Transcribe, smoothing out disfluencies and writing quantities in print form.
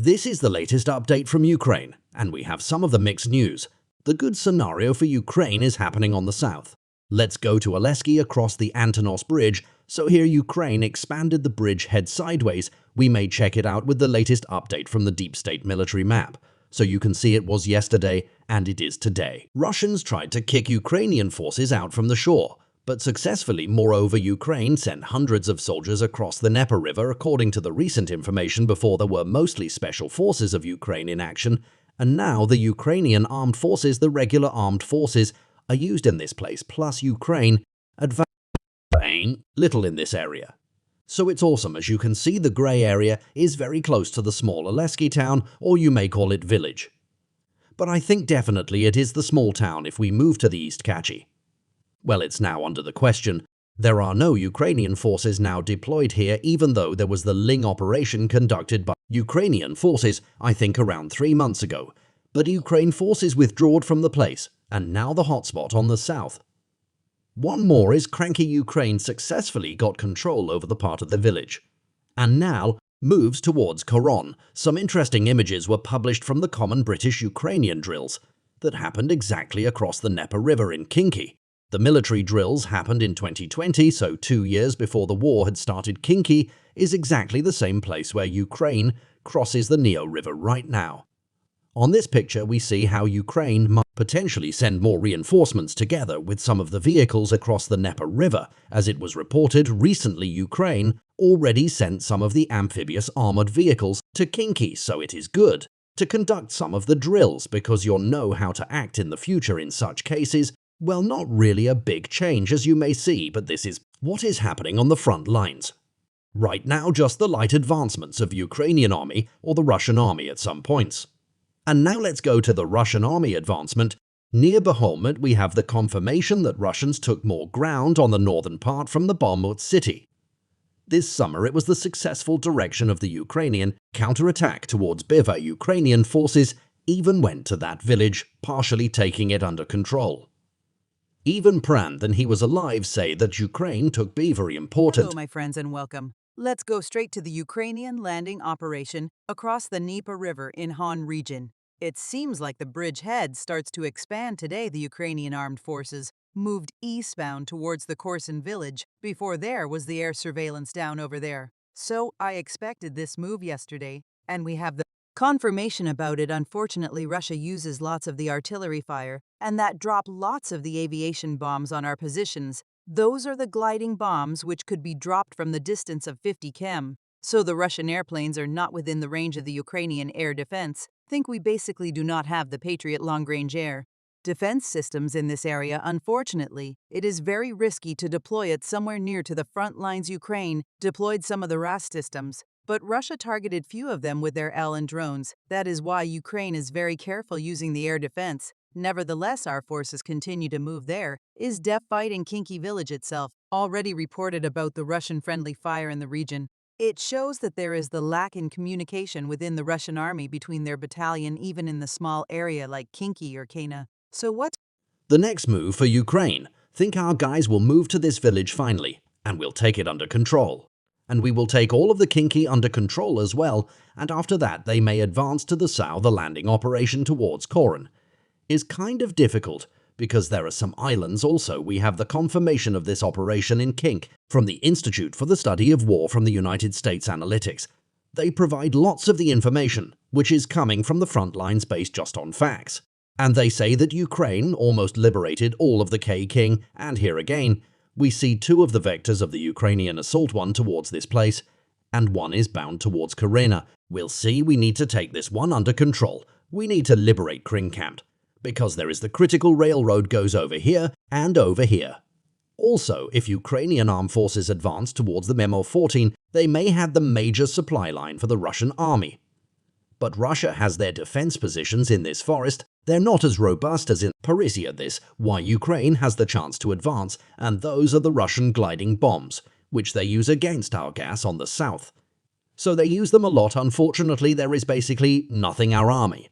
This is the latest update from Ukraine, and we have some of the mixed news. The good scenario for Ukraine is happening on the south. Let's go to Oleski across the Antonos Bridge. So here Ukraine expanded the bridge head sideways. We may check it out with the latest update from the deep state military map. So you can see it was yesterday and it is today. Russians tried to kick Ukrainian forces out from the shore, but successfully. Moreover, Ukraine sent hundreds of soldiers across the Dnieper River according to the recent information. Before, there were mostly special forces of Ukraine in action, and now the Ukrainian armed forces, the regular armed forces, are used in this place, plus Ukraine advanced little in this area. So it's awesome. As you can see, the grey area is very close to the small Oleski town, or you may call it village. But I think definitely it is the small town if we move to the East Kachi. Well, it's now under the question. There are no Ukrainian forces now deployed here, even though there was the Ling operation conducted by Ukrainian forces, I think around 3 months ago. But Ukraine forces withdrew from the place, and now the hotspot on the south. One more is cranky Ukraine successfully got control over the part of the village, and now moves towards Koron. Some interesting images were published from the common British-Ukrainian drills that happened exactly across the Dnieper River in Kinki. The military drills happened in 2020, so 2 years before the war had started. Kinki is exactly the same place where Ukraine crosses the Neo River right now. On this picture, we see how Ukraine might potentially send more reinforcements together with some of the vehicles across the Dnieper River. As it was reported recently, Ukraine already sent some of the amphibious armored vehicles to Kinki, so it is good to conduct some of the drills because you'll know how to act in the future in such cases. Well, not really a big change as you may see, but this is what is happening on the front lines. Right now, just the light advancements of Ukrainian army or the Russian army at some points. And now let's go to the Russian army advancement. Near Bakhmut, we have the confirmation that Russians took more ground on the northern part from the Bakhmut city. This summer, it was the successful direction of the Ukrainian counterattack towards Biva. Ukrainian forces even went to that village, partially taking it under control. Even Prand, and he was alive, say that Ukraine took be very important. Hello, my friends, and welcome. Let's go straight to the Ukrainian landing operation across the Dnieper River in Han region. It seems like the bridgehead starts to expand today. The Ukrainian armed forces moved eastbound towards the Korsun village. Before there was the air surveillance down over there. So I expected this move yesterday, and we have the confirmation about it. Unfortunately, Russia uses lots of the artillery fire, and that dropped lots of the aviation bombs on our positions. Those are the gliding bombs which could be dropped from the distance of 50 km. So the Russian airplanes are not within the range of the Ukrainian air defense. Think we basically do not have the Patriot long-range air defense systems in this area. Unfortunately, it is very risky to deploy it somewhere near to the front lines. Ukraine deployed some of the RAS systems, but Russia targeted few of them with their L and drones. That is why Ukraine is very careful using the air defense. Nevertheless, our forces continue to move. There is def fight in Kinki village itself. Already reported about the Russian-friendly fire in the region. It shows that there is the lack in communication within the Russian army between their battalion, even in the small area like Kinki or Kana. So what's the next move for Ukraine? Think our guys will move to this village finally, and we'll take it under control. And we will take all of the Kinki under control as well, and after that they may advance to the south. The landing operation towards Koron is kind of difficult because there are some islands. Also, we have the confirmation of this operation in Kink from the Institute for the Study of War from the United States Analytics. They provide lots of the information, which is coming from the front lines based just on facts. And they say that Ukraine almost liberated all of the K-King, and here again, we see 2 of the vectors of the Ukrainian assault, one towards this place, and one is bound towards Karina. We'll see. We need to take this one under control. We need to liberate Kringkamp, because there is the critical railroad goes over here and over here. Also, if Ukrainian armed forces advance towards the Memo 14, they may have the major supply line for the Russian army. But Russia has their defense positions in this forest. They're not as robust as in Parisia. This why Ukraine has the chance to advance, and those are the Russian gliding bombs, which they use against our gas on the south. So they use them a lot. Unfortunately, there is basically nothing our army